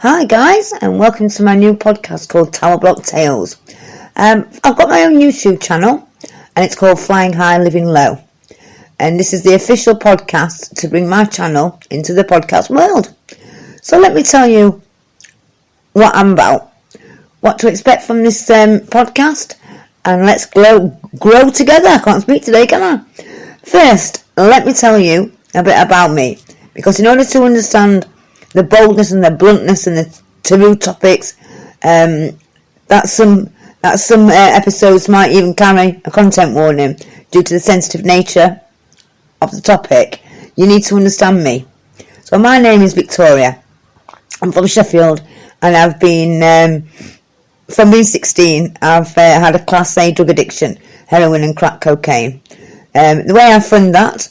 Hi guys, and welcome to my new podcast called Tower Block Tales. I've got my own YouTube channel and it's called Flying High, Living Low. And this is the official podcast to bring my channel into the podcast world. So let me tell you what I'm about, what to expect from this podcast, and let's grow together. I can't speak today, can I? First, let me tell you a bit about me, because in order to understand the boldness and the bluntness and the taboo topics, that some episodes might even carry a content warning due to the sensitive nature of the topic. You need to understand me. So my name is Victoria. I'm from Sheffield, and I've been from being 16. I've had a Class A drug addiction, heroin and crack cocaine. The way I funded that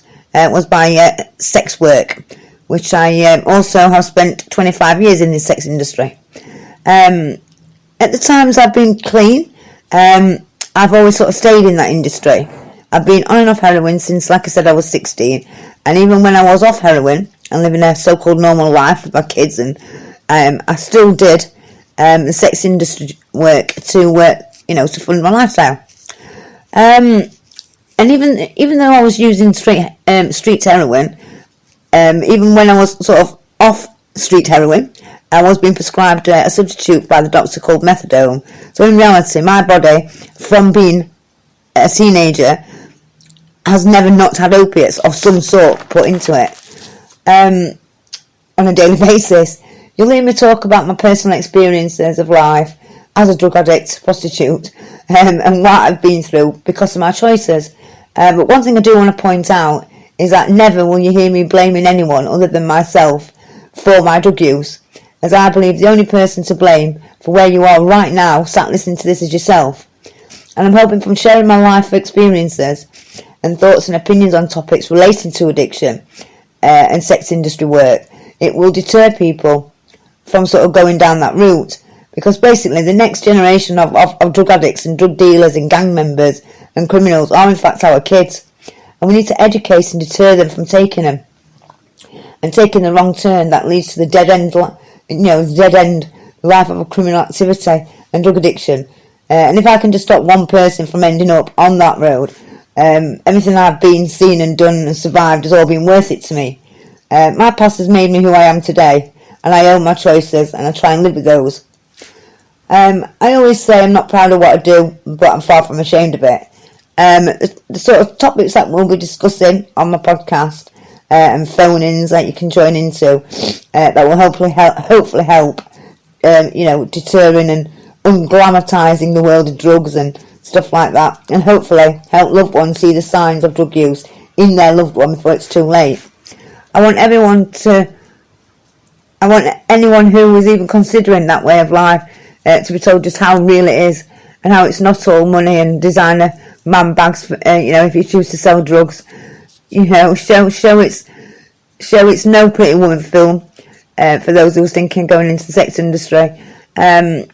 was by sex work, which I also have spent 25 years in the sex industry. At the times I've been clean, I've always sort of stayed in that industry. I've been on and off heroin since, like I said, I was 16. And even when I was off heroin and living a so-called normal life with my kids, and I still did the sex industry work to fund my lifestyle. And even though I was using street heroin, even when I was sort of off street heroin, I was being prescribed a substitute by the doctor called methadone. So in reality, my body, from being a teenager, has never not had opiates of some sort put into it on a daily basis. You'll hear me talk about my personal experiences of life as a drug addict, prostitute, and what I've been through because of my choices. But one thing I do want to point out is that never will you hear me blaming anyone other than myself for my drug use, as I believe the only person to blame for where you are right now sat listening to this is yourself. And I'm hoping from sharing my life experiences and thoughts and opinions on topics relating to addiction and sex industry work, it will deter people from sort of going down that route, because basically the next generation of drug addicts and drug dealers and gang members and criminals are in fact our kids. And we need to educate and deter them from taking them and taking the wrong turn that leads to the dead end life of a criminal activity and drug addiction. And if I can just stop one person from ending up on that road, everything I've been, seen and done and survived has all been worth it to me. My past has made me who I am today, and I own my choices and I try and live with those. I always say I'm not proud of what I do, but I'm far from ashamed of it. The sort of topics that we'll be discussing on my podcast and phone-ins that you can join into that will hopefully help deterring and unglamourising the world of drugs and stuff like that, and hopefully help loved ones see the signs of drug use in their loved one before it's too late. I want anyone who is even considering that way of life to be told just how real it is and how it's not all money and designer man bags for, if you choose to sell drugs. Show it's no Pretty Woman film for those who was thinking going into the sex industry. And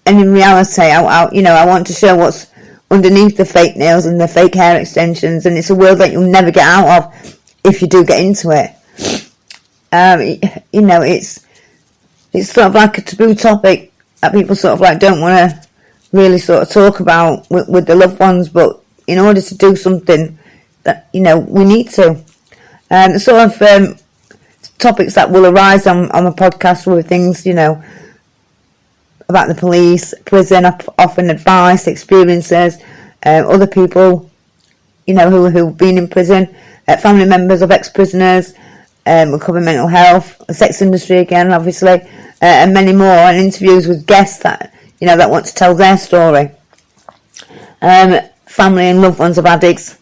in reality, I want to show what's underneath the fake nails and the fake hair extensions, and it's a world that you'll never get out of if you do get into it. It's sort of like a taboo topic that people sort of like don't want to really sort of talk about with the loved ones, but in order to do something that we need to. The sort of topics that will arise on a podcast with things about the police, prison, offering advice, experiences, other people who've been in prison, family members of ex-prisoners, we'll cover mental health, the sex industry again obviously, and many more, and interviews with guests that that want to tell their story, family and loved ones of addicts.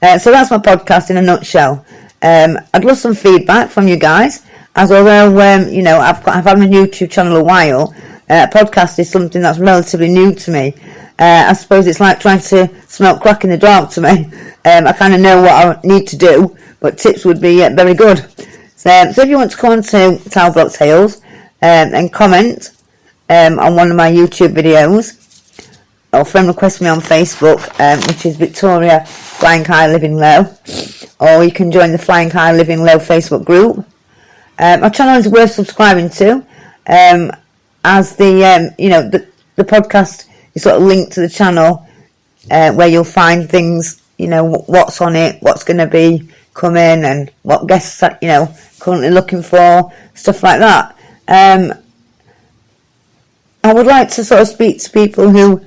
So that's my podcast in a nutshell. I'd love some feedback from you guys, as although I've had my YouTube channel a while, podcast is something that's relatively new to me. I suppose it's like trying to smell crack in the dark to me. I kind of know what I need to do, but tips would be very good. So if you want to come on to Tower Block Tales and comment on one of my YouTube videos, or friend request me on Facebook, which is Victoria Flying High Living Low, or you can join the Flying High Living Low Facebook group. My channel is worth subscribing to, as the podcast is sort of linked to the channel, where you'll find things, what's on it, what's going to be coming, and what guests currently looking for, stuff like that. I would like to sort of speak to people who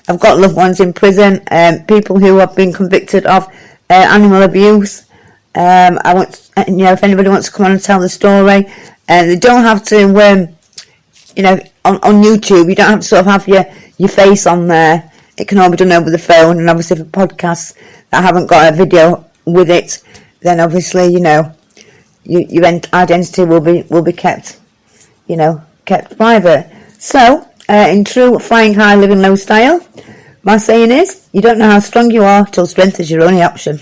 have got loved ones in prison, people who have been convicted of animal abuse. I want, if anybody wants to come on and tell the story, they don't have to, on YouTube, you don't have to sort of have your face on there. It can all be done over the phone, and obviously for podcasts that haven't got a video with it, then obviously, your identity will be kept, kept private. So, in true flying high, living low style, my saying is, you don't know how strong you are till strength is your only option.